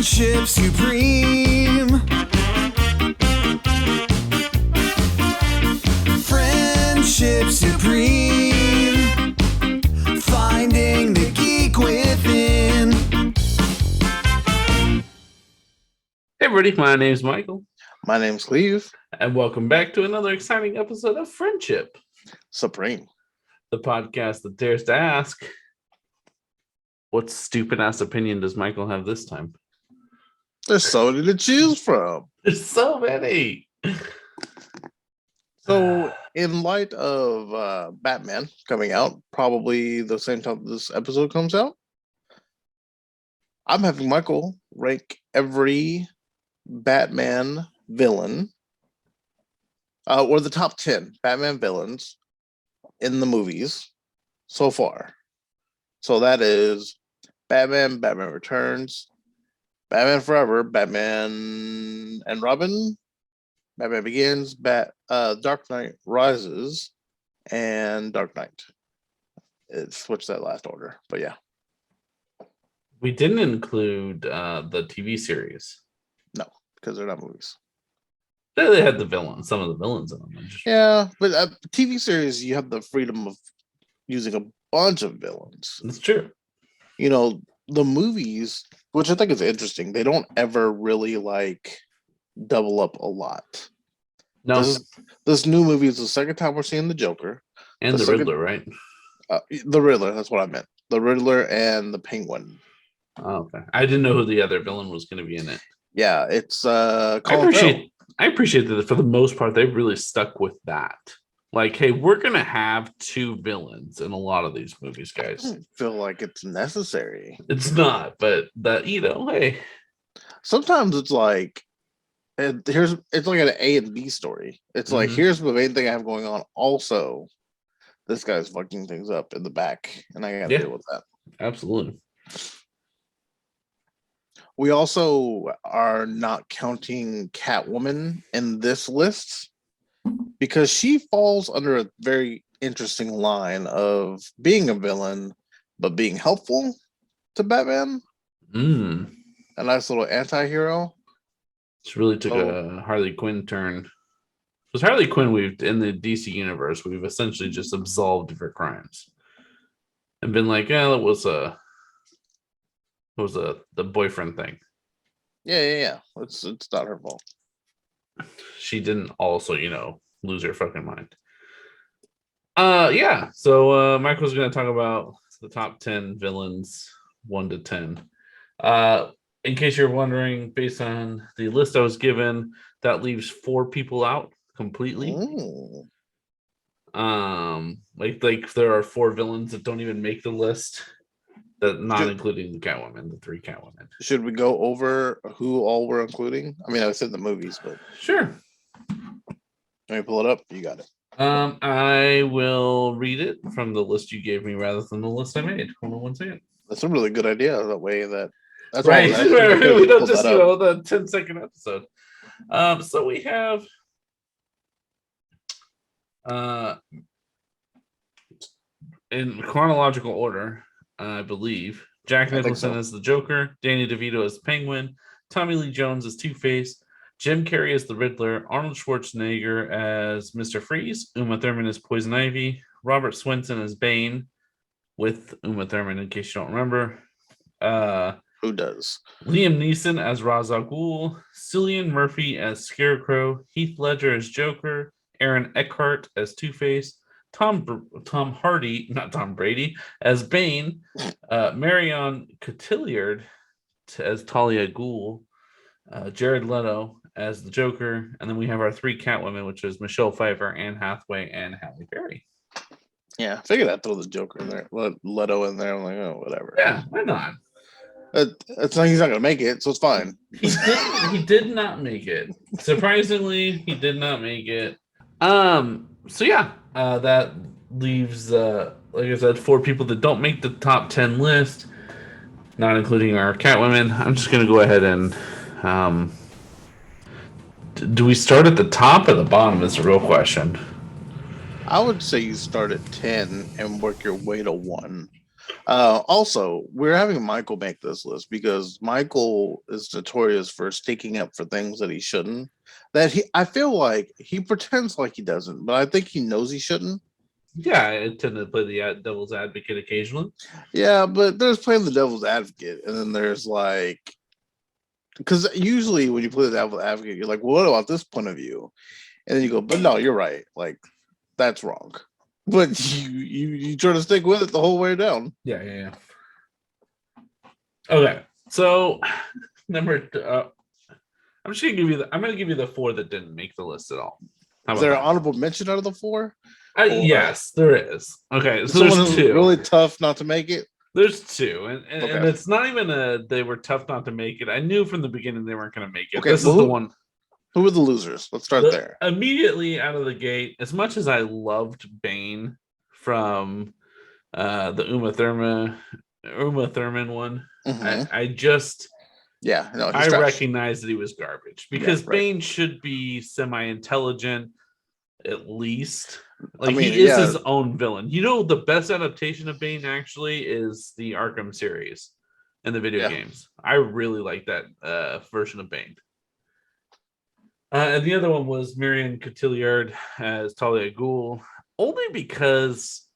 Friendship supreme. Friendship supreme. Finding the geek within. Hey everybody, my name's Michael. My name's Cleve. And welcome back to another exciting episode of Friendship Supreme. The podcast that dares to ask, what stupid ass opinion does Michael have this time? There's so many to choose from. There's so many. So, in light of Batman coming out, probably the same time this episode comes out, I'm having Michael rank every Batman villain, or the top 10 Batman villains in the movies so far. So that is Batman, Batman Returns, Batman Forever, Batman and Robin, Batman Begins, Dark Knight Rises, and Dark Knight. It switched that last order, but yeah. We didn't include the TV series. No, because they're not movies. They had the villains, some of the villains in them. Yeah, but TV series, you have the freedom of using a bunch of villains. That's true. You know, the movies, which I think is interesting, they don't ever really like double up a lot. No, this new movie is the second time we're seeing the Joker. and the Riddler, right? The Riddler, that's what I meant. The Riddler and the Penguin. Oh, okay. I didn't know who the other villain was going to be in it. Yeah, it's I appreciate that for the most part they've really stuck with that. Like, hey, we're gonna have two villains in a lot of these movies, guys. I don't feel like it's necessary. It's not, but that, hey. Sometimes it's like it's like an A and B story. It's like, here's the main thing I have going on. Also, this guy's fucking things up in the back, and I gotta deal with that. Absolutely. We also are not counting Catwoman in this list because she falls under a very interesting line of being a villain, but being helpful to Batman. A nice little anti-hero. She really took a Harley Quinn turn. Because Harley Quinn, in the DC universe, we've essentially just absolved of her crimes. And been like, it was the boyfriend thing. Yeah. It's not her fault. She didn't also, lose her fucking mind. Yeah. So Michael's gonna talk about the top 10 villains, 1 to 10. In case you're wondering, based on the list I was given, that leaves 4 people out completely. Ooh. Like there are 4 villains that don't even make the list. Not including the Catwoman, the 3 Catwomen. Should we go over who all we're including? I mean, I said the movies, but sure. Let me pull it up. You got it. I will read it from the list you gave me rather than the list I made. Hold on 1 second. That's a really good idea. That way that's right. We don't just the 10-second episode. So we have in chronological order, I believe, Jack Nicholson as the Joker, Danny DeVito as Penguin, Tommy Lee Jones as Two-Face, Jim Carrey as the Riddler, Arnold Schwarzenegger as Mr. Freeze, Uma Thurman as Poison Ivy, Robert Swenson as Bane, with Uma Thurman, in case you don't remember. Who does? Liam Neeson as Ra's al Ghul, Cillian Murphy as Scarecrow, Heath Ledger as Joker, Aaron Eckhart as Two-Face, Tom Hardy, not Tom Brady, as Bane, Marion Cotillard as Talia Ghul, Jared Leto as the Joker, and then we have our 3 Catwomen, which is Michelle Pfeiffer, Anne Hathaway, and Halle Berry. Yeah, I figured I'd throw the Joker in there, Leto in there. I'm like, oh, whatever. Yeah, why not? It's not, he's not going to make it, so it's fine. He did not make it. Surprisingly, he did not make it. So yeah, that leaves, like I said, 4 people that don't make the top 10 list, not including our Catwomen. I'm just going to go ahead and do we start at the top or the bottom is the real question. I would say you start at 10 and work your way to 1. Also, we're having Michael make this list because Michael is notorious for sticking up for things that he shouldn't. I feel like he pretends like he doesn't, but I think he knows he shouldn't. Yeah, I tend to play the devil's advocate occasionally. Yeah, but there's playing the devil's advocate, and then there's like, because usually when you play the devil's advocate, you're like, well, what about this point of view? And then you go, but no, you're right. Like, that's wrong. But you try to stick with it the whole way down. Yeah. Okay, so number. I'm just gonna give you. I'm gonna give you the 4 that didn't make the list at all. Is there an honorable mention out of the 4? Yes, there is. Okay, so Someone there's 2. Really tough not to make it. There's 2, and it's not even they were tough not to make it. I knew from the beginning they weren't going to make it. Okay, this is the one. Who are the losers? Let's start there. Immediately out of the gate, as much as I loved Bane from the Uma Thurman one, I just I recognized that he was garbage because Bane should be semi-intelligent at least. Like, he is his own villain. You know, the best adaptation of Bane actually is the Arkham series in the video games. I really like that version of Bane. And the other one was Marion Cotillard as Talia Ghul, only because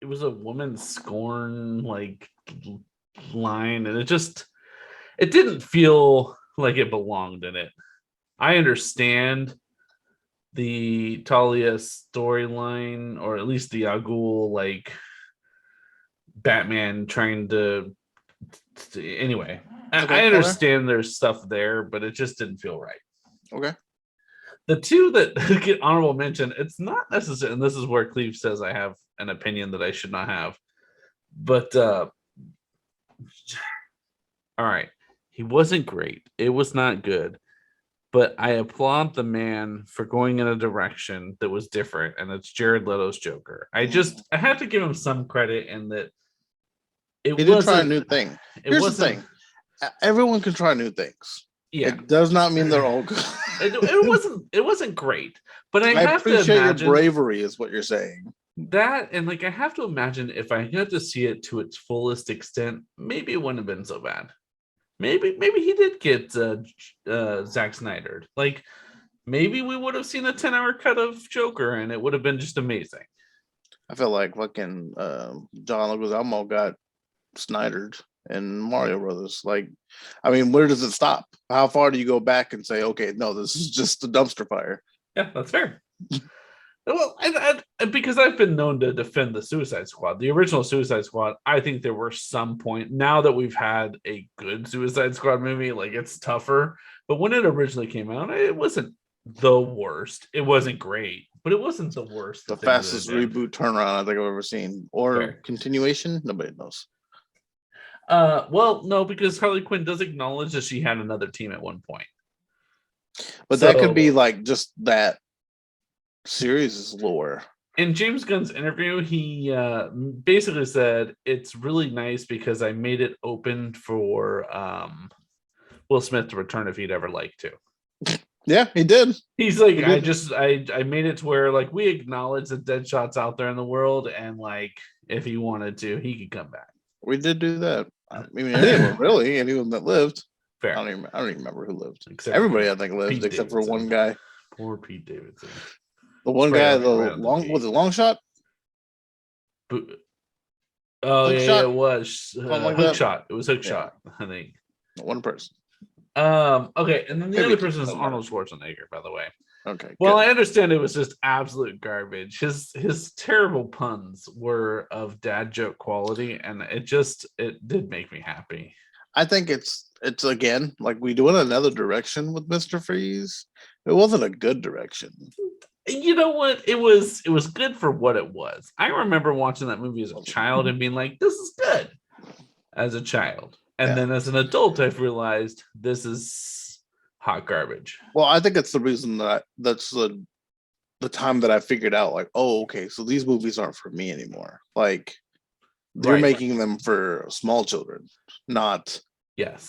it was a woman scorn like line, and it didn't feel like it belonged in it. I understand the Talia storyline, or at least the Ghul, like Batman trying to anyway. I understand there's stuff there, but it just didn't feel right. Okay. The 2 that get honorable mention, it's not necessary, and this is where Cleve says I have an opinion that I should not have. But all right, he wasn't great. It was not good. But I applaud the man for going in a direction that was different, and it's Jared Leto's Joker. I have to give him some credit in that he did try a new thing. Here's the thing: everyone can try new things. Yeah, it does not mean they're all good. It wasn't great, but I have to imagine your bravery is what you're saying. That, and like, I have to imagine if I had to see it to its fullest extent, maybe it wouldn't have been so bad. Maybe he did get Zack Snyder. Like, maybe we would have seen a 10-hour cut of Joker, and it would have been just amazing. I feel like fucking John Leguizamo got Snydered in Mario Brothers. Like, I mean, where does it stop? How far do you go back and say, okay, no, this is just a dumpster fire? Yeah, that's fair. Well, because I've been known to defend the Suicide Squad, the original Suicide Squad. I think there were some point now that we've had a good Suicide Squad movie, like, it's tougher. But when it originally came out, it wasn't the worst. It wasn't great, but it wasn't the worst. The fastest reboot turnaround I think I've ever seen, or continuation. Nobody knows. Well, no, because Harley Quinn does acknowledge that she had another team at one point. But that could be like just that series' lore. In James Gunn's interview, he basically said it's really nice because I made it open for Will Smith to return if he'd ever like to. Yeah, he did. He's like, I made it to where, like, we acknowledge that Deadshot's out there in the world, and like, if he wanted to, he could come back. We did do that. I mean, anyone really, anyone that lived. Fair. I don't even remember who lived. Everybody, I think, lived except for one guy. Poor Pete Davidson. The one guy, was it Long Shot? Oh, yeah, it was Hook Shot. It was Hook Shot, I think. One person. Okay, and then the other person is Arnold Schwarzenegger, by the way. Okay. Well, good. I understand it was just absolute garbage. His terrible puns were of dad joke quality, and it did make me happy. I think it's again, like, we do in another direction with Mr. Freeze. It wasn't a good direction. You know what? It was good for what it was. I remember watching that movie as a child and being like, this is good as a child. And then as an adult, I've realized this is hot garbage. Well, I think it's the reason that's the time that I figured out, like, oh, okay, so these movies aren't for me anymore. Like, they're making them for small children, not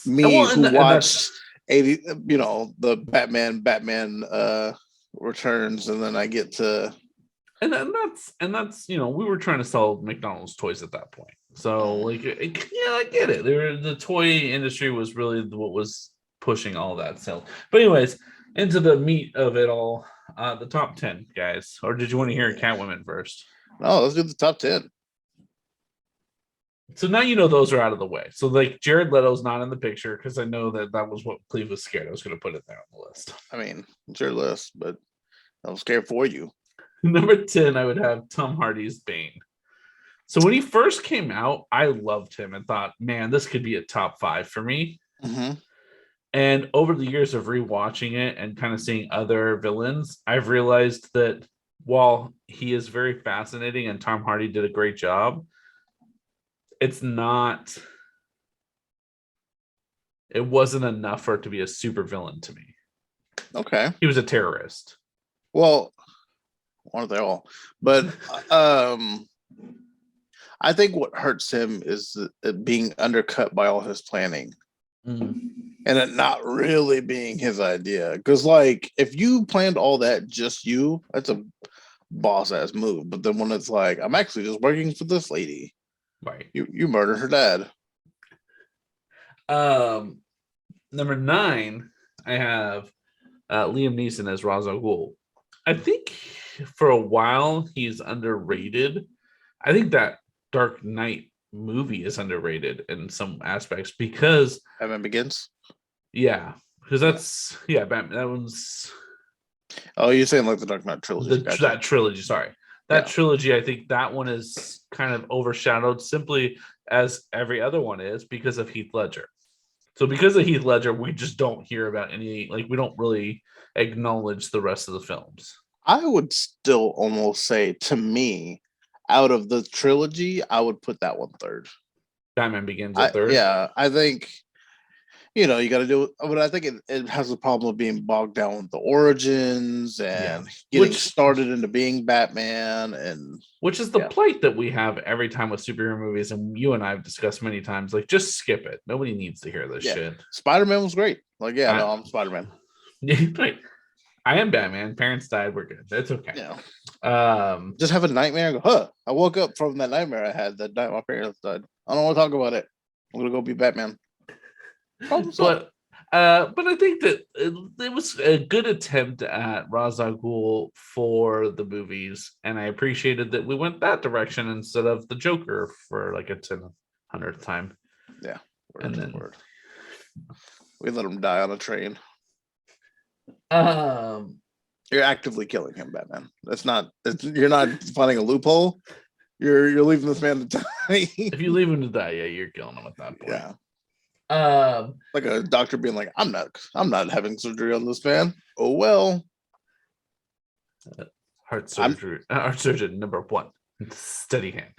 me who watched 80, the Batman Returns, and then I get to that's we were trying to sell McDonald's toys at that point. So like I get it. The toy industry was really what was pushing all that sale. But anyways, into the meat of it all, the top 10 guys. Or did you want to hear Catwoman first? No, let's do the top 10. So now those are out of the way. So like Jared Leto's not in the picture because I know that was what Cleve was scared I was going to put it there on the list. I mean, it's your list, but I'm scared for you. Number 10, I would have Tom Hardy's Bane. So when he first came out, I loved him and thought, man, this could be a top 5 for me. Mm-hmm. And over the years of rewatching it and kind of seeing other villains, I've realized that while he is very fascinating and Tom Hardy did a great job, it wasn't enough for it to be a super villain to me. Okay. He was a terrorist. Well, aren't they all? But I think what hurts him is it being undercut by all his planning. And it not really being his idea. Because, like, if you planned all that just you, that's a boss ass move. But then when it's like, I'm actually just working for this lady, right? You murdered her dad. Number 9, I have Liam Neeson as Ra's al Ghul. I think for a while he's underrated. I think that Dark Knight movie is underrated in some aspects because Batman Begins. Yeah, because that's Batman. That one's. Oh, you're saying like the Dark Knight trilogy? Gotcha. That trilogy. Sorry, that trilogy. I think that one is kind of overshadowed simply as every other one is because of Heath Ledger. So because of Heath Ledger, we just don't hear about any. Like we don't really acknowledge the rest of the films. I would still almost say, to me, out of the trilogy, I would put that one third. Batman Begins at third. Yeah, I think. You got to do it, but I think it has a problem of being bogged down with the origins and getting started into being Batman, and which is the plight that we have every time with superhero movies, and you and I have discussed many times. Like, just skip it. Nobody needs to hear this shit. Spider-Man was great. Like, I'm Spider-Man. Right. I am Batman. Parents died. We're good. That's okay. Just have a nightmare and go, I woke up from that nightmare I had that night my parents died. I don't want to talk about it. I'm gonna go be Batman. But I think that it was a good attempt at Ra's al Ghul for the movies, and I appreciated that we went that direction instead of the Joker for like a 100th time. Yeah, and then we let him die on a train. You're actively killing him, Batman. You're not finding a loophole. You're leaving this man to die. If you leave him to die, you're killing him at that point. Yeah. Like a doctor being like, I'm not having surgery on this man. Oh well. Heart surgeon number 1. Steady hand.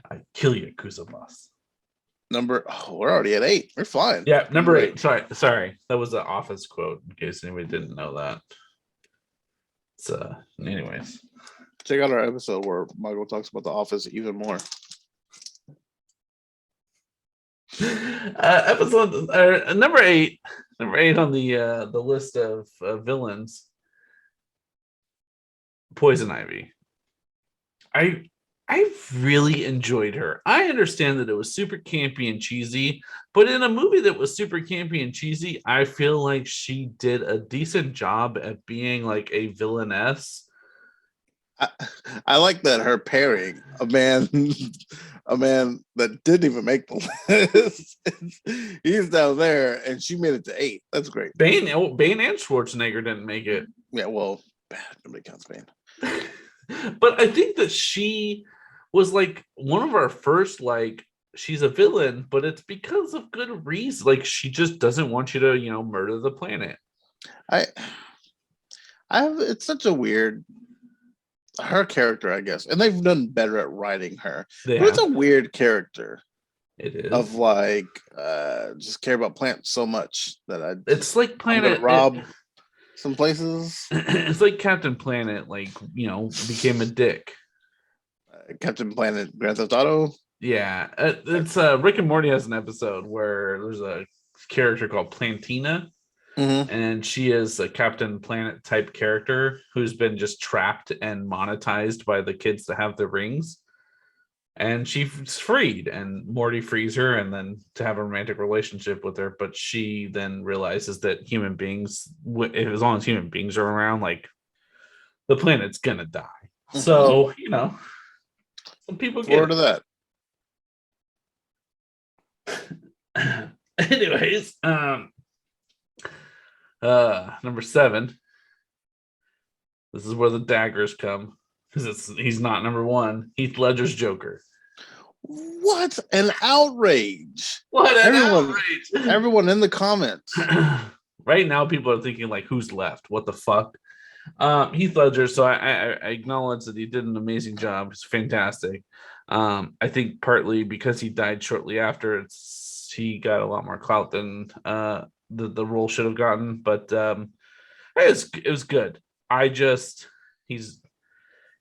I kill you, Yakuza boss. We're already at 8. We're fine. Yeah, number 8. Sorry. That was an Office quote, in case anybody didn't know that. So, anyways. Check out our episode where Michael talks about The Office even more. Episode number 8 on the list of villains, Poison Ivy. I really enjoyed her. I understand that it was super campy and cheesy, but in a movie that was super campy and cheesy, I feel like she did a decent job at being like a villainess. I like that her pairing a man that didn't even make the list. He's down there, and she made it to 8. That's great. Bane and Schwarzenegger didn't make it. Yeah, well, nobody counts Bane. But I think that she was like one of our first, like, she's a villain, but it's because of good reason. Like, she just doesn't want you to, murder the planet. It's such a weird. Her character, I guess, and they've done better at writing her. But it's a weird character. It is of like just care about plants so much that it's like Planet rob some places. It's like Captain Planet, like became a dick. Captain Planet, Grand Theft Auto. Yeah, it's Rick and Morty has an episode where there's a character called Plantina, and she is a Captain Planet type character who's been just trapped and monetized by the kids that have the rings. And she's freed, and Morty frees her, and then to have a romantic relationship with her. But she then realizes that human beings, as long as human beings are around, like the planet's gonna die. So some people get Forward to that. Anyways, number 7. This is where the daggers come, because he's not number 1. Heath Ledger's Joker. What an outrage! What an outrage! Everyone in the comments. Right now, people are thinking like, "Who's left? What the fuck?" Heath Ledger. So I acknowledge that he did an amazing job. It's fantastic. I think partly because he died shortly after, he got a lot more clout than the role should have gotten. But it was good.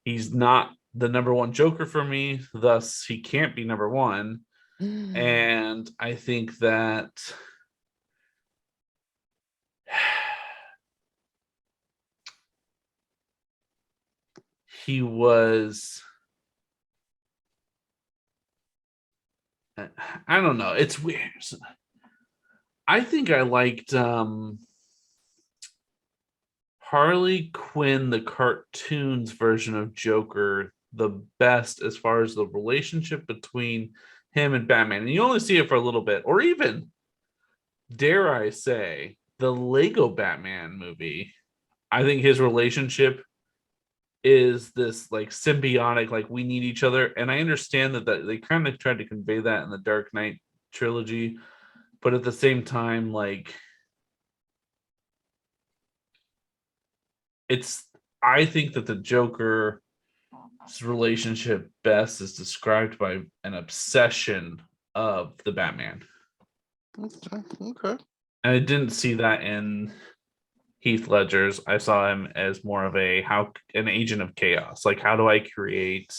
He's not the number 1 Joker for me, thus he can't be number 1. And I think that he was, I don't know, it's weird. I think I liked Harley Quinn, the cartoons version of Joker, the best as far as the relationship between him and Batman. And you only see it for a little bit, or even, dare I say, the Lego Batman movie. I think his relationship is this like symbiotic, like we need each other. And I understand that they kind of tried to convey that in the Dark Knight trilogy, but at the same time, like, I think that the Joker's relationship best is described by an obsession of the Batman. Okay. And I didn't see that in Heath Ledger's. I saw him as more of an agent of chaos. Like, how do I create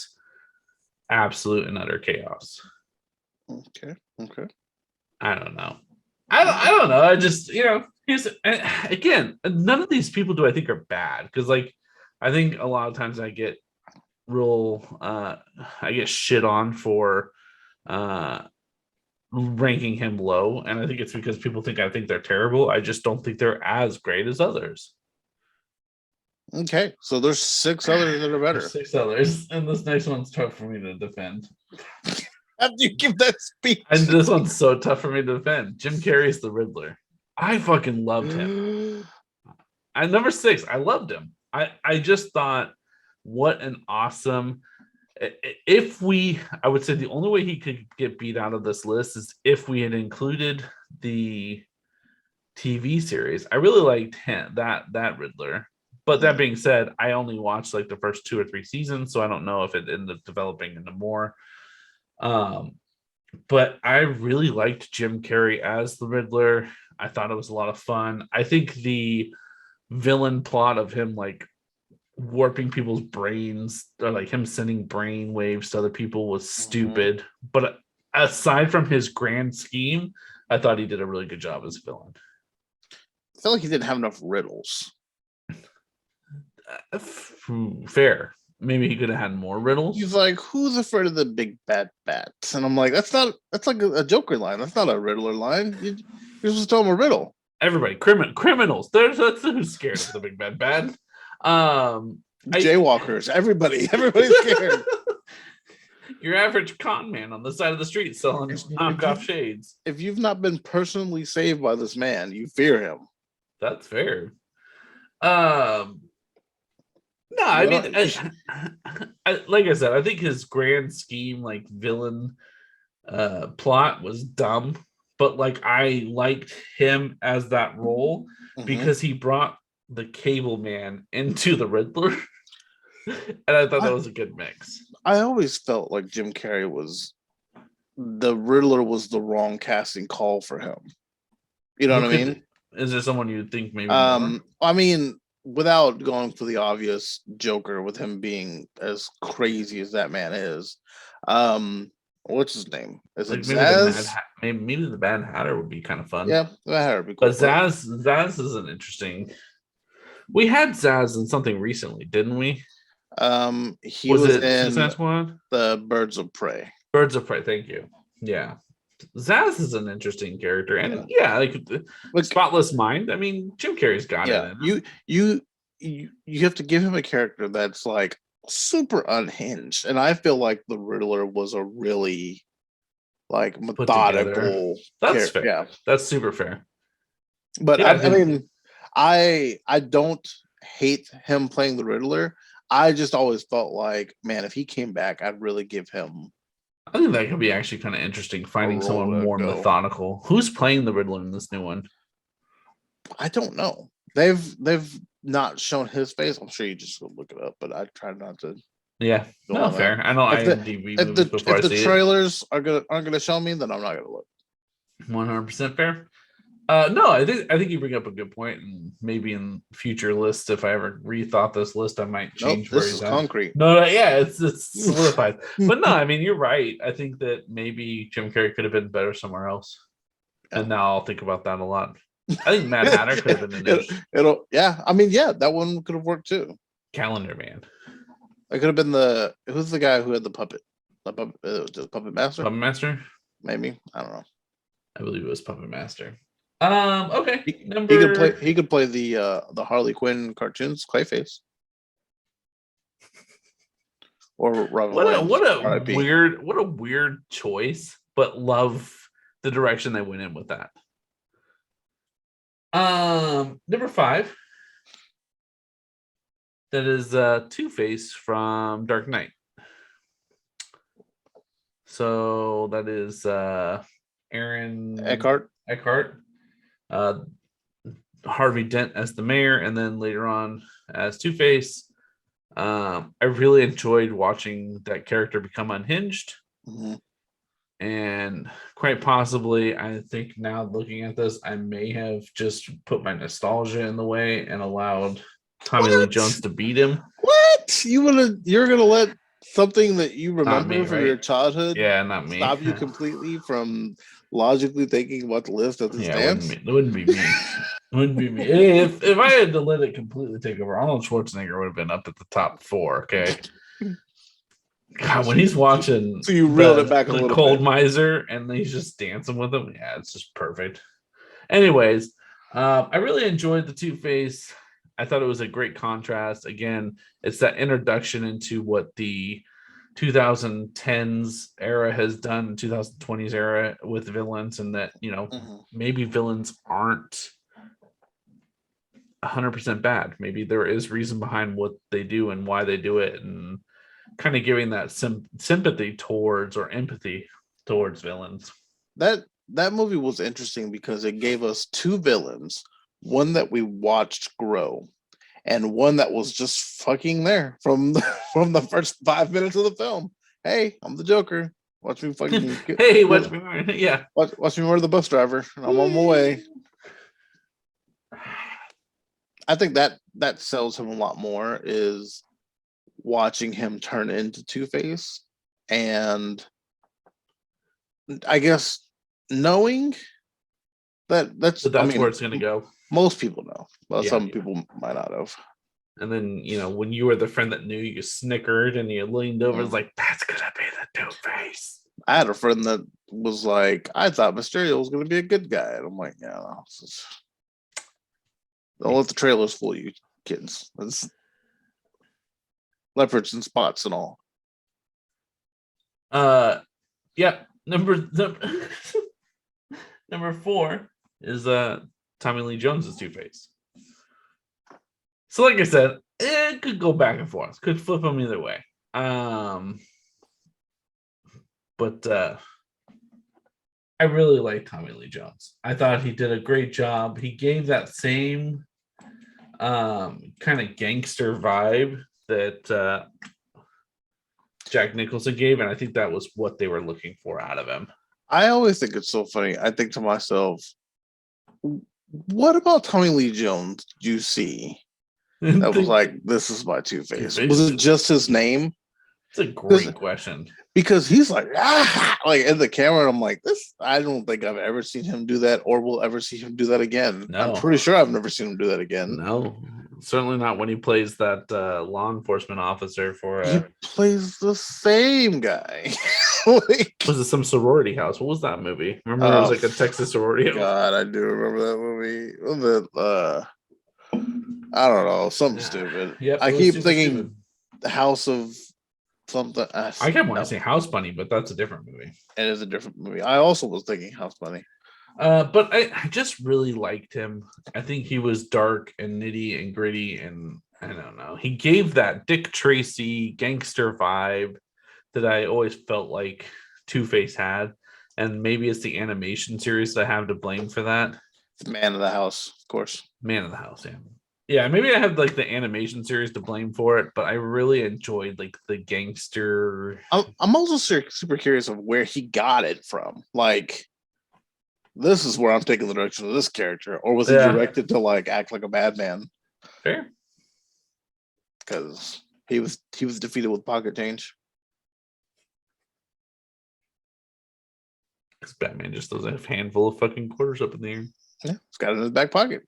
absolute and utter chaos? Okay. I don't know. I don't know. I just, again, none of these people do I think are bad, because like I think a lot of times I get shit on for ranking him low, and I think it's because people think I think they're terrible. I just don't think they're as great as others. Okay, so there's 6 others that are better. There's 6 others, and this next one's tough for me to defend. After you give that speech, And this one's so tough for me to defend. Jim Carrey's the Riddler. I fucking loved him. At number 6, I loved him. I just thought, what an awesome. I would say the only way he could get beat out of this list is if we had included the TV series. I really liked him, that Riddler. But that being said, I only watched like the first 2 or 3 seasons, so I don't know if it ended up developing into more. But I really liked Jim Carrey as the Riddler. I thought it was a lot of fun. I think the villain plot of him like warping people's brains, or like him sending brain waves to other people, was stupid. But aside from his grand scheme, I thought he did a really good job as a villain. I feel like he didn't have enough riddles. Fair. Maybe he could have had more riddles. He's like, who's afraid of the big bad bats? And I'm like, that's like a Joker line. That's not a Riddler line. You're supposed to tell him a riddle. Everybody, criminals. That's who's scared of the big bad bad. Jaywalkers. Everybody's scared. Your average con man on the side of the street selling knockoff shades. If you've not been personally saved by this man, you fear him. That's fair. No, I mean, like I said, I think his grand scheme, like villain plot, was dumb. But like, I liked him as that role because he brought the Cable Man into the Riddler, and I thought that was a good mix. I always felt like Jim Carrey the Riddler was the wrong casting call for him. You know what I mean? Is there someone you think maybe? I mean, without going for the obvious Joker, with him being as crazy as that man is, What's his name? Is it Like maybe the Mad Zaz? maybe the Mad Hatter would be kind of fun. Yeah, that would be cool. But Zaz is an interesting. We had Zaz in something recently, didn't we? He Was was it in Suicide Squad? the Birds of Prey. Birds of Prey. Thank you. Yeah, Zaz is an interesting character, and like Spotless Mind. I mean, Jim Carrey's got it. You have to give him a character that's like super unhinged, and I feel like the Riddler was a really like methodical. That's fair. Yeah, that's super fair. But I mean, I don't hate him playing the Riddler. I just always felt like, man, if he came back, I'd really give him. I think that could be actually kind of interesting, finding someone more methodical. Who's playing the Riddler in this new one? I don't know. They've not shown his face. I'm sure you just look it up, but I try not to. Yeah, no, fair. I know IMDb movies before I see it. If the trailers aren't gonna show me, then I'm not gonna look. 100% fair. No, I think you bring up a good point, and maybe in future lists, if I ever rethought this list, I might change. This is concrete. No, yeah, it's solidified. But no, I mean you're right. I think that maybe Jim Carrey could have been better somewhere else, and now I'll think about that a lot. I think Mad Hatter could have been that one could have worked too. Calendar Man. It could have been who's the guy who had the puppet? Just Puppet Master. Puppet Master. Maybe, I don't know. I believe it was Puppet Master. Okay. He could play the Harley Quinn cartoons, Clayface. Or Robin Williams. What a weird choice, but love the direction they went in with that. Number 5. That is Two-Face from Dark Knight. So that is Aaron Eckhart. Harvey Dent as the mayor, and then later on as Two-Face. I really enjoyed watching that character become unhinged. Mm-hmm. And quite possibly, I think now looking at this, I may have just put my nostalgia in the way and allowed Tommy Lee Jones to beat him. What? You're gonna let something that you remember from your childhood not me. Stop you completely from logically thinking about the list of the stands? It wouldn't be me. It wouldn't be me. If I had to let it completely take over, Arnold Schwarzenegger would have been up at the top 4. Okay. God, when he's watching, so you reeled it back a little Cold bit. Miser, and he's just dancing with him. Yeah, it's just perfect. Anyways, I really enjoyed the Two-Face. I thought it was a great contrast. Again, it's that introduction into what the 2010s era has done, 2020s era with villains, and that maybe villains aren't 100% bad. Maybe there is reason behind what they do and why they do it, and kind of giving that sympathy towards or empathy towards villains. That movie was interesting because it gave us 2 villains, one that we watched grow, and one that was just fucking there from the first 5 minutes of the film. Hey, I'm the Joker. Watch me fucking. Hey, watch me. Yeah. Watch me murder the bus driver. I'm on my way. I think that sells him a lot more, is watching him turn into Two-Face, and I guess knowing that's where it's gonna go. Most people know. Well, some people might not have. And then when you were the friend that knew, you snickered and you leaned over. It's like, that's gonna be the Two-Face. I had a friend that was like, I thought Mysterio was gonna be a good guy, and I'm like, yeah, no, don't let the trailers fool you, kids. It's leopards and spots and all. Number 4 is Tommy Lee Jones' Two-Face. So like I said, it could go back and forth, could flip them either way. But I really like Tommy Lee Jones. I thought he did a great job. He gave that same kind of gangster vibe that Jack Nicholson gave, and I think that was what they were looking for out of him. I always think it's so funny. I think to myself, what about Tommy Lee Jones did you see that was like, this is my Two-Face? Was it just his name? It's a great question. Because he's like in the camera. I'm like, this. I don't think I've ever seen him do that, or will ever see him do that again. No. I'm pretty sure I've never seen him do that again. No, certainly not when he plays that law enforcement officer for. He plays the same guy. Like, was it some sorority house? What was that movie? Remember, it was like a Texas sorority house. God, I do remember that movie. I don't know, something stupid. Yep, I keep thinking stupid. the House of something. I kept wanting to say House Bunny, but that's a different movie. It is a different movie. I also was thinking House Bunny. But I just really liked him. I think he was dark and nitty and gritty, and I don't know. He gave that Dick Tracy gangster vibe that I always felt like Two-Face had. And maybe it's the animation series that I have to blame for that. It's Man of the House, of course. Man of the House, yeah. Yeah, maybe I have like the animation series to blame for it, but I really enjoyed like the gangster. I'm also super curious of where he got it from. Like, this is where I'm taking the direction of this character, or was he directed to like act like a bad man? Fair, because he was defeated with pocket change. Because Batman just doesn't have a handful of fucking quarters up in the air. Yeah, he's got it in his back pocket.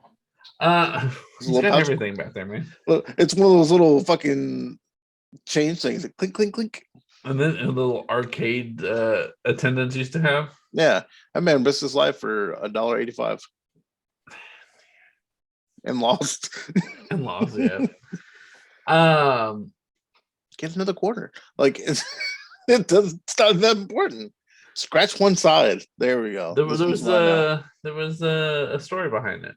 He's got everything back there, man. Look, it's one of those little fucking change things that clink, clink, clink. And then a little arcade attendants used to have. Yeah, that man risked his life for $1.85 and lost. And lost, yeah. Get another quarter. Like it's not that important. Scratch one side. There we go. There was a story behind it.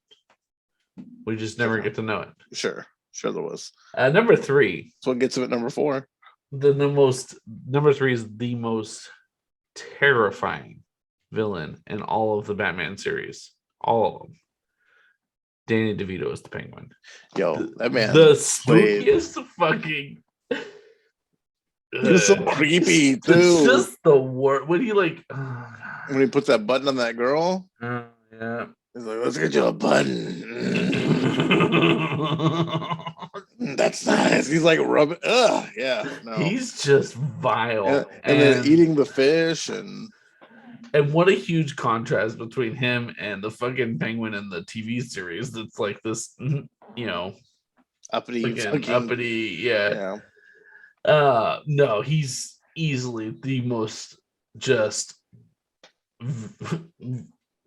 We just never get to know it. Sure there was. Number 3. That's what gets him at number 4. Number 3 is the most terrifying villain in all of the Batman series. All of them. Danny DeVito is the Penguin. Yo, that man. The spookiest fucking. It's so creepy too. It's just the word. When he like. When he puts that button on that girl. Yeah. He's like, let's get you a button. That's nice. He's like rubbing. Yeah. No. He's just vile. And then eating the fish and what a huge contrast between him and the fucking Penguin in the TV series. That's like this, uppity. Yeah. No, he's easily the most just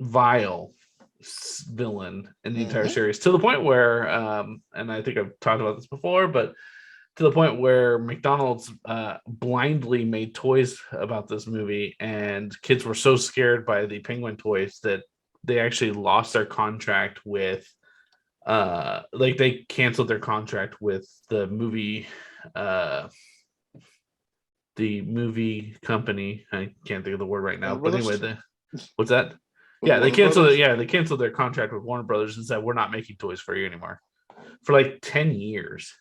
vile villain in the entire series, to the point where and I think I've talked about this before, but to the point where McDonald's blindly made toys about this movie, and kids were so scared by the Penguin toys that they actually lost their contract with they canceled their contract with the movie company. I can't think of the word right now, but anyway, what's that? Yeah, they canceled it. Yeah, they canceled their contract with Warner Brothers and said, we're not making toys for you anymore for like 10 years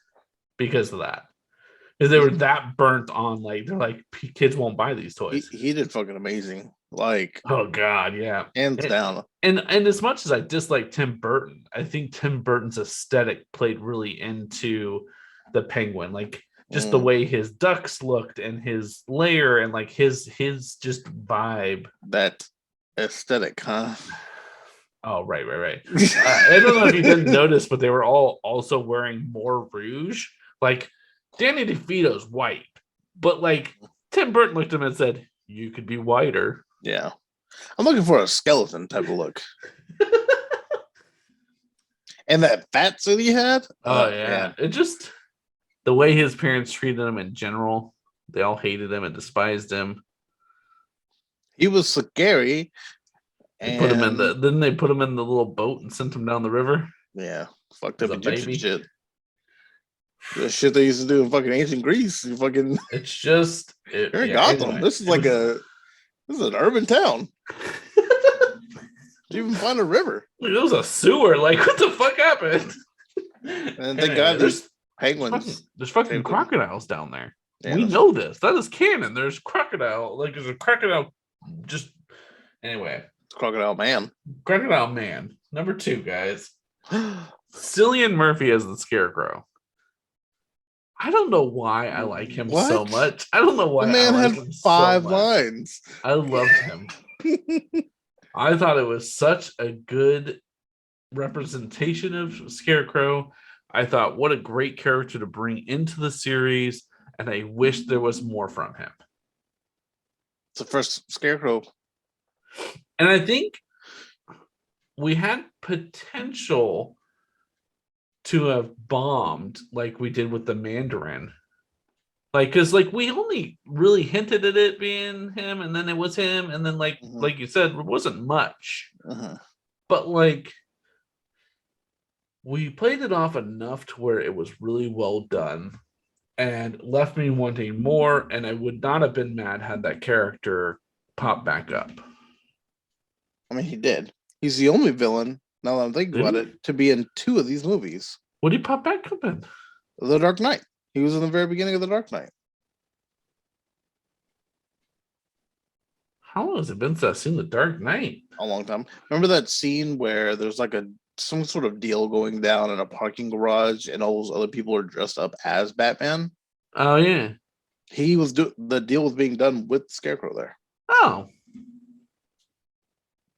because of that. Because they were that burnt on, like, they're like, kids won't buy these toys. He did fucking amazing. Like, oh God, yeah. Hands down. And as much as I dislike Tim Burton, I think Tim Burton's aesthetic played really into the Penguin. Like, just the way his ducks looked and his lair and like his just vibe. That aesthetic, huh? Oh, right. I don't know if you didn't notice, but they were all also wearing more rouge. Like, Danny DeVito's white, but like Tim Burton looked at him and said, you could be whiter. Yeah. I'm looking for a skeleton type of look. And that fat suit he had? Oh, yeah. It just, the way his parents treated him in general, they all hated him and despised him. He was scary. Then they put him in the little boat and sent him down the river. Yeah. Fucked up Egyptian shit. The shit they used to do in fucking ancient Greece. It's just you're in Gotham. Anyway, this is an urban town. Did you even find a river? It was a sewer. Like, what the fuck happened? And thank God there's penguins. There's fucking crocodiles down there. Yeah, we know this. That is canon. There's crocodile. Like, there's a crocodile. Just anyway. Crocodile Man. Crocodile Man. Number 2, guys. Cillian Murphy as the Scarecrow. I don't know why I like him so What? much. I don't know The why I man like had him so 5 much. lines. I loved him. I thought it was such a good representation of Scarecrow. I thought, what a great character to bring into the series, and I wish there was more from him. It's the first Scarecrow. And I think we had potential to have bombed like we did with the Mandarin. Like, because like we only really hinted at it being him, and then it was him, and then like you said, it wasn't much. But like we played it off enough to where it was really well done and left me wanting more, and I would not have been mad had that character pop back up. I mean, he did. He's the only villain, now that I'm thinking about it, to be in 2 of these movies. What did he pop back up in? The Dark Knight. He was in the very beginning of The Dark Knight. How long has it been since I've seen The Dark Knight? A long time. Remember that scene where there's like some sort of deal going down in a parking garage and all those other people are dressed up as Batman? Oh, yeah. He was the deal was being done with Scarecrow there. Oh.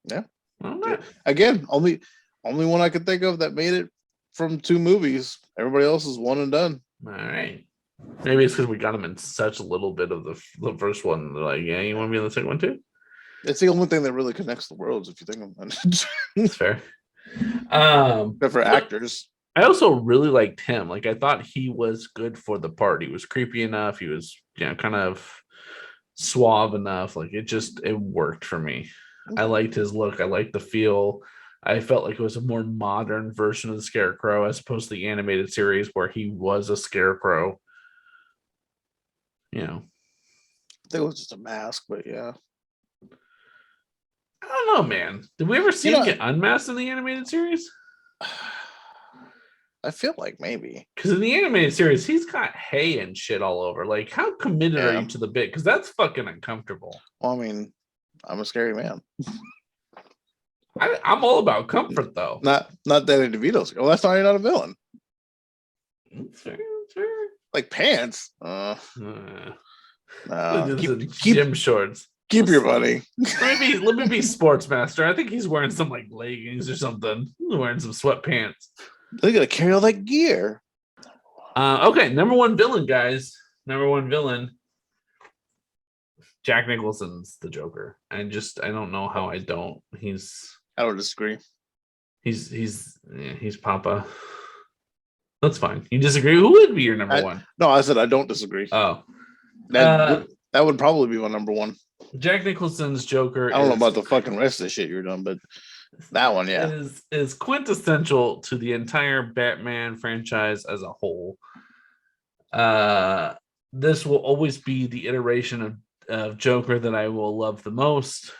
Yeah. Okay. Again, only one I could think of that made it from 2 movies. Everybody else is one and done. All right. Maybe it's because we got him in such a little bit of the first one. They're like, yeah, you want to be in the second one too? It's the only thing that really connects the worlds, if you think of it. That's fair. But for actors. I also really liked him. Like, I thought he was good for the part. He was creepy enough. He was, kind of suave enough. Like, it worked for me. I liked his look. I liked the feel. I felt like it was a more modern version of the Scarecrow as opposed to the animated series where he was a Scarecrow. I think it was just a mask, but yeah. I don't know, man. Did we ever see him get unmasked in the animated series? I feel like maybe. Because in the animated series, he's got hay and shit all over. Like, how committed are you to the bit? Because that's fucking uncomfortable. Well, I mean, I'm a scary man. I'm all about comfort, though. Not Danny DeVito's. Well, that's not a villain. That's fair. Like pants. Keep gym shorts. Keep your money. let me be sports master. I think he's wearing some like leggings or something. He's wearing some sweatpants. They're gonna carry all that gear. Okay, number 1 villain, guys. Number 1 villain. Jack Nicholson's the Joker. I don't know how I don't. I don't disagree. He's Papa. That's fine. You disagree? Who would be your number 1? No, I said I don't disagree. Oh. That would probably be my number 1. Jack Nicholson's Joker. I don't know about the fucking rest of the shit you're doing, but that one, yeah. Is quintessential to the entire Batman franchise as a whole. This will always be the iteration of Joker that I will love the most.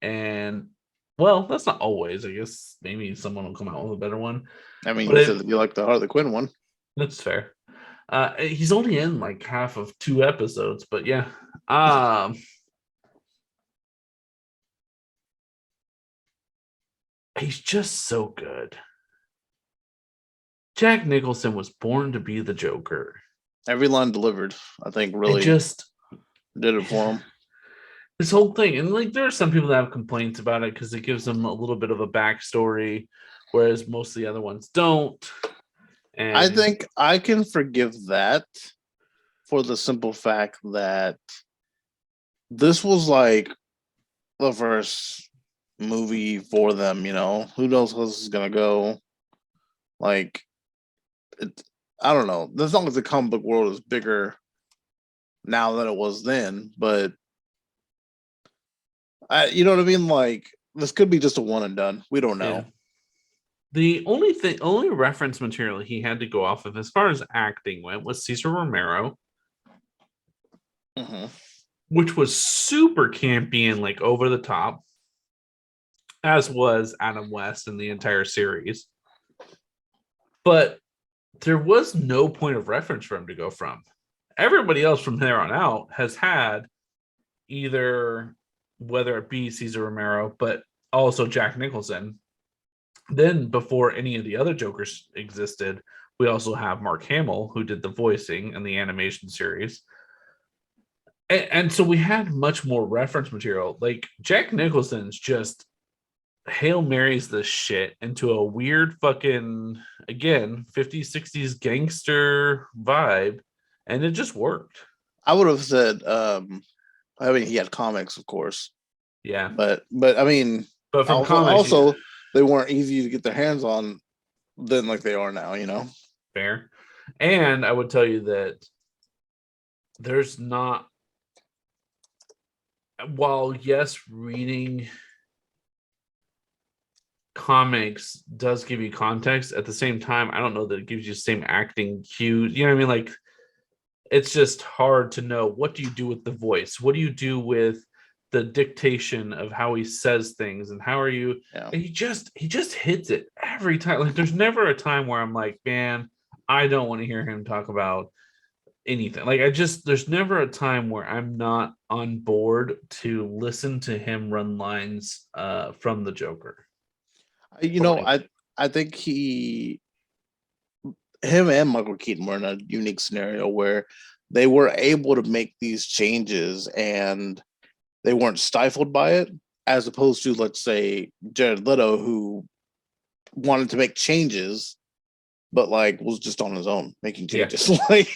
And, well, that's not always. I guess maybe someone will come out with a better one. I mean, you said that you like the Harley Quinn one. That's fair. He's only in like half of 2 episodes, but yeah. He's just so good. Jack Nicholson was born to be the Joker. Every line delivered, I think, really just did it for him. This whole thing, and like there are some people that have complaints about it because it gives them a little bit of a backstory, whereas most of the other ones don't. And I think I can forgive that for the simple fact that this was like the first movie for them, who knows how this is gonna go. Like, I don't know. As long as the comic book world is bigger now than it was then, but you know what I mean? Like, this could be just a one and done. We don't know. Yeah. The only reference material he had to go off of as far as acting went was Cesar Romero, which was super campy and like over the top, as was Adam West in the entire series. But there was no point of reference for him to go from. Everybody else from there on out has had either, whether it be Cesar Romero, but also Jack Nicholson. Then before any of the other Jokers existed, We also have Mark Hamill, who did the voicing in the animation series. And so we had much more reference material. Like Jack Nicholson's just Hail Marys this shit into a weird fucking, again, 50s, 60s gangster vibe. And it just worked. I would have said, I mean, he had comics, of course. Yeah. But I mean, But from also they weren't easy to get their hands on then like they are now, you know? Fair. And I would tell you that there's not, while yes, reading comics does give you context, at the same time, I don't know that it gives you the same acting cues. You know what I mean? Like, it's just hard to know, what do you do with the voice? What do you do with the dictation of how he says things, and how are you? Yeah. And he just hits it every time. Like, there's never a time where I'm like, man, I don't want to hear him talk about anything. Like, there's never a time where I'm not on board to listen to him run lines from the Joker. You know, I think him and Michael Keaton were in a unique scenario where they were able to make these changes and they weren't stifled by it, as opposed to, let's say, Jared Leto, who wanted to make changes, but like was just on his own making changes. Yeah. Like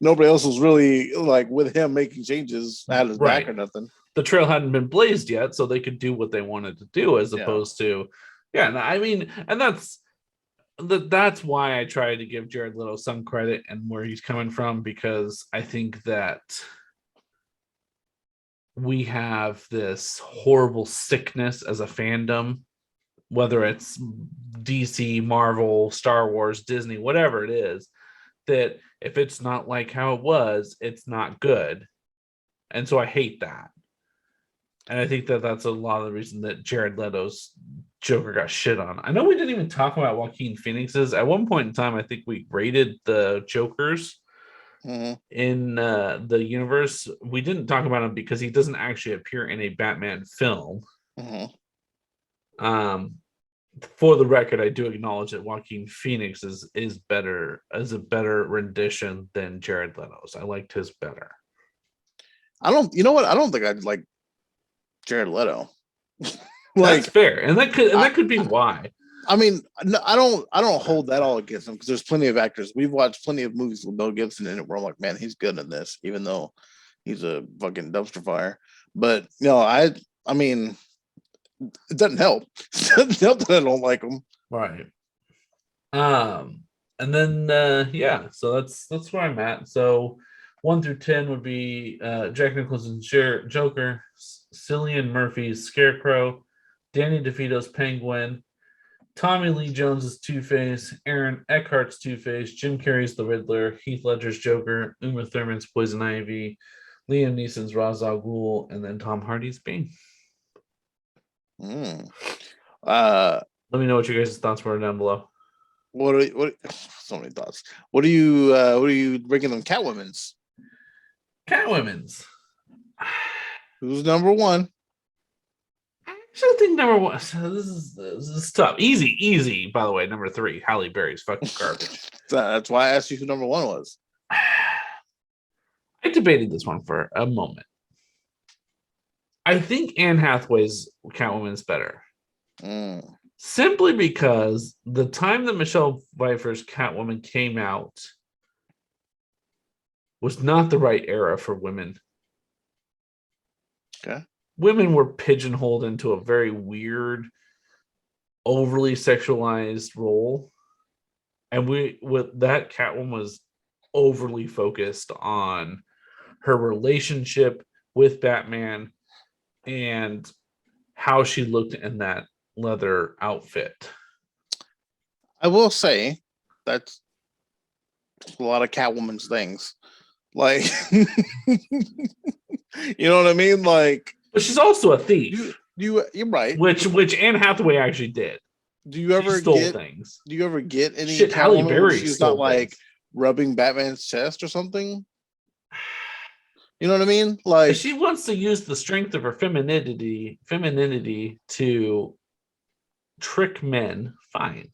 nobody else was really like with him making changes at his back or nothing. The trail hadn't been blazed yet, so they could do what they wanted to do, as opposed to, I mean, and that's why I try to give Jared Leto some credit and where he's coming from, because I think that we have this horrible sickness as a fandom, whether it's DC, Marvel, Star Wars, Disney, whatever it is, that if it's not like how it was, it's not good. And so I hate that. And I think that that's a lot of the reason that Jared Leto's Joker got shit on. I know we didn't even talk about Joaquin Phoenix's. At one point in time, I think we rated the Jokers in the universe. We didn't talk about him because he doesn't actually appear in a Batman film. For the record, I do acknowledge that Joaquin Phoenix is better, as a better rendition than Jared Leto's. I liked his better. You know what? I don't think I'd like Jared Leto. Like, that's fair, and that could be why. I mean, I don't hold that all against him, because there's plenty of actors. We've watched plenty of movies with Mel Gibson in it where I'm like, man, he's good in this, even though he's a fucking dumpster fire. But I mean, it doesn't help. It doesn't help that I don't like him. Right. And then so that's where I'm at. So 1 through 10 would be Jack Nicholson's Joker, Cillian Murphy's Scarecrow, Danny DeVito's Penguin, Tommy Lee Jones's Two-Face, Aaron Eckhart's Two-Face, Jim Carrey's The Riddler, Heath Ledger's Joker, Uma Thurman's Poison Ivy, Liam Neeson's Ra's al Ghul, and then Tom Hardy's Bane. Let me know what you guys' thoughts were down below. What? So many thoughts. What are you ranking them? Catwoman's. Who's number one? I actually think number one. So this is tough. Easy. By the way, number 3, Halle Berry's fucking garbage. That's why I asked you who number 1 was. I debated this one for a moment. I think Anne Hathaway's Catwoman's better. Simply because the time that Michelle Pfeiffer's Catwoman came out was not the right era for women. Okay. Women were pigeonholed into a very weird, overly sexualized role. And with that, Catwoman was overly focused on her relationship with Batman and how she looked in that leather outfit. I will say that's a lot of Catwoman's things. Like, you know what I mean? Like, but she's also a thief. You're right. Which Anne Hathaway actually did. Do you ever stole things? Do you ever get any Shit, Halle Berry? She's not like rubbing Batman's chest or something. You know what I mean? Like, if she wants to use the strength of her femininity to trick men, fine.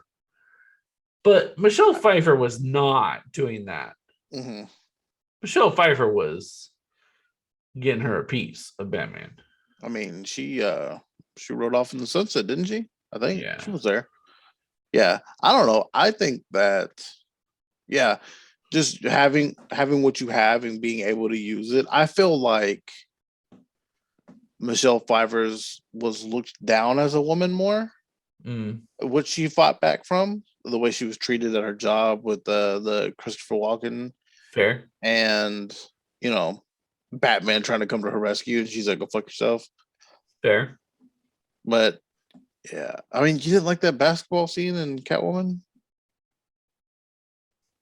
But Michelle Pfeiffer was not doing that. Mm-hmm. Michelle Pfeiffer was getting her a piece of Batman. I mean, she rode off in the sunset, didn't she? I think Yeah. she was there. Yeah, I don't know. I think that, yeah, just having what you have and being able to use it. I feel like Michelle Pfeiffer's was looked down as a woman more, which she fought back from the way she was treated at her job with the Christopher Walken Fair. and Batman trying to come to her rescue, and she's like, "Go fuck yourself." Fair. But yeah, I mean, you didn't like that basketball scene in Catwoman?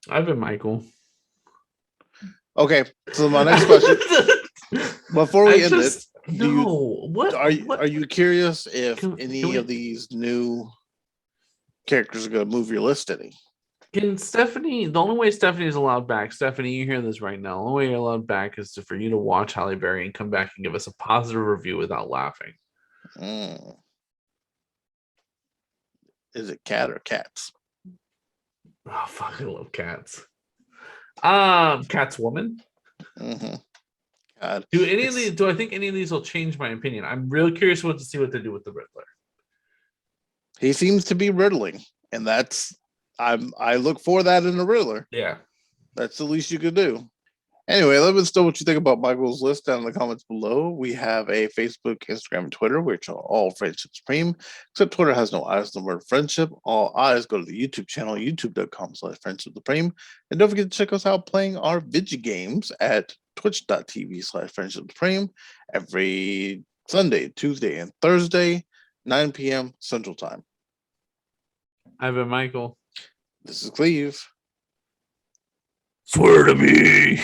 Ivan Michael. Okay, so my next question before we end it, are you curious if any of these new characters are going to move your list any? Can Stephanie? The only way Stephanie is allowed back, Stephanie, you hear this right now. The only way you're allowed back is for you to watch Halle Berry and come back and give us a positive review without laughing. Is it cat or cats? Oh fuck! I love cats. Catwoman. Mm-hmm. God. Do any of these? Do I think any of these will change my opinion? I'm really curious to see what they do with the Riddler. He seems to be riddling, and that's I look for that in the Riddler. Yeah, that's the least you could do. Anyway, let us know what you think about Michael's list down in the comments below. We have a Facebook, Instagram, and Twitter, which are all Friendship Supreme, except Twitter has no eyes on the word friendship. All eyes go to the YouTube channel, youtube.com/Friendship Supreme. And don't forget to check us out playing our video games at twitch.tv/Friendship Supreme every Sunday, Tuesday, and Thursday, 9 p.m. Central Time. I've been Michael. This is Cleve. Swear to me.